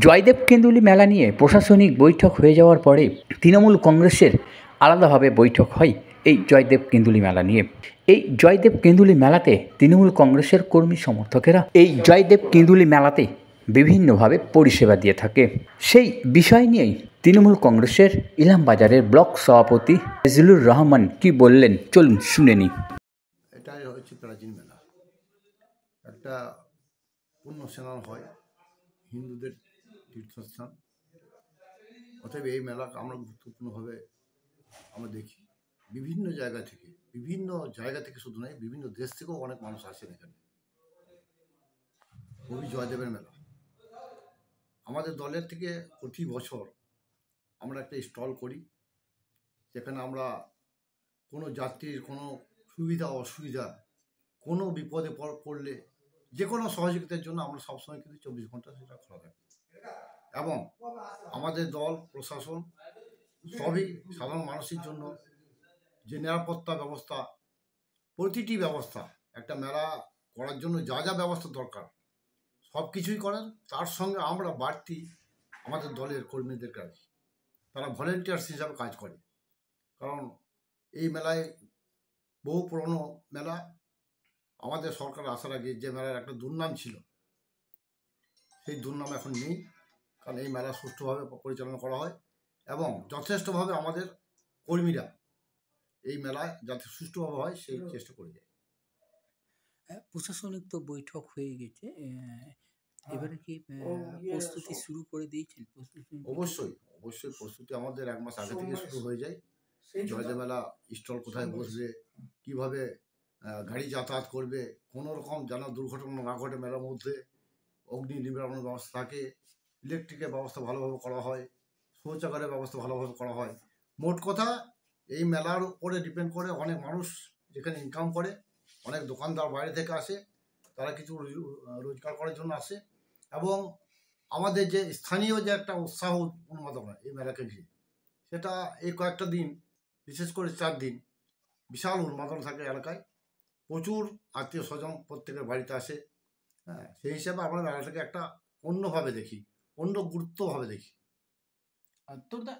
জয়দেব কেন্দুলি মেলা নিয়ে প্রশাসনিক বৈঠক হয়ে যাওয়ার পরে তৃণমূল কংগ্রেসের আলাদাভাবে বৈঠক হয় এই জয়দেব কেন্দুলি মেলা নিয়ে। এই জয়দেব কেন্দুলি মেলাতে তৃণমূল কংগ্রেসের কর্মী সমর্থকেরা এই জয়দেব কেন্দুলি মেলাতে বিভিন্নভাবে পরিষেবা দিয়ে থাকে। সেই বিষয় নিয়েই তৃণমূল কংগ্রেসের ইলামবাজারের ব্লক সভাপতি ফজলুর রহমান কি বললেন, চলুন শুনে নিই। এটাই হচ্ছে প্রাচীন মেলা, একটা পুণ্য স্নান হয়, হিন্দুদের তীর্থস্থান। অতএব এই মেলা আমরা গুরুত্বপূর্ণভাবে আমরা দেখি। বিভিন্ন জায়গা থেকে শুধু নয়, বিভিন্ন দেশ থেকেও অনেক মানুষ আসেন এখানে। কবি জয়দেবের মেলা আমাদের দলের থেকে প্রতি বছর আমরা একটা স্টল করি, যেখানে আমরা কোনো যাত্রীর কোনো সুবিধা অসুবিধা, কোনো বিপদে পড়লে যে কোনো সহযোগিতার জন্য আমরা সবসময় কিন্তু 24 ঘন্টা সেটা খোলা থাকে। এবং আমাদের দল প্রশাসন সবই সাধারণ মানুষের জন্য যে নিরাপত্তা ব্যবস্থা, প্রতিটি ব্যবস্থা, একটা মেলা করার জন্য যা যা ব্যবস্থা দরকার সব কিছুই করেন। তার সঙ্গে আমরা বাড়তি আমাদের দলের কর্মীদের কাজ, তারা ভলেন্টিয়ার্স হিসাবে কাজ করে। কারণ এই মেলায় বহু পুরনো মেলা, আমাদের সরকার আসার আগে যে মেলার একটা দুর্নাম ছিল, সেই দুর্নাম এখন নেই। কারণ এই মেলা সুষ্ঠুভাবে পরিচালনা করা হয় এবং যথেষ্টভাবে আমাদের কর্মীরা এই মেলায় যাতে সুষ্ঠুভাবে হয় সেই চেষ্টা করে যায়। প্রশাসনিক তো বৈঠক হয়ে গেছে, এবারে কি প্রস্তুতি শুরু করে দিয়েছেন? অবশ্যই প্রস্তুতি আমাদের 1 মাস আগে থেকে শুরু হয়ে যায়। জয়দেব মেলা স্টল কোথায় বসবে, কিভাবে গাড়ি যাতায়াত করবে, কোনো রকম যেন দুর্ঘটনা না ঘটে, মেলার মধ্যে অগ্নি নিবারণের ব্যবস্থা থাকে, ইলেকট্রিকের ব্যবস্থা ভালোভাবে করা হয়, শৌচাগারের ব্যবস্থা ভালোভাবে করা হয়। মোট কথা এই মেলার উপরে ডিপেন্ড করে অনেক মানুষ যেখানে ইনকাম করে, অনেক দোকানদার বাইরে থেকে আসে, তারা কিছু রোজগার করার জন্য আসে। এবং আমাদের যে স্থানীয় যে একটা উৎসাহ উন্মাদনা এই মেলাকে ঘিরে, সেটা এই কয়েকটা দিন, বিশেষ করে 4 দিন বিশাল উন্মাদনা থাকে এলাকায়। প্রচুর আত্মীয় স্বজন প্রত্যেকের বাড়িতে আসে। হ্যাঁ, সেই হিসাবে আমরা মেলাটাকে একটা অন্যভাবে দেখি, অন্য গুরুত্বভাবে দেখি। তোরদা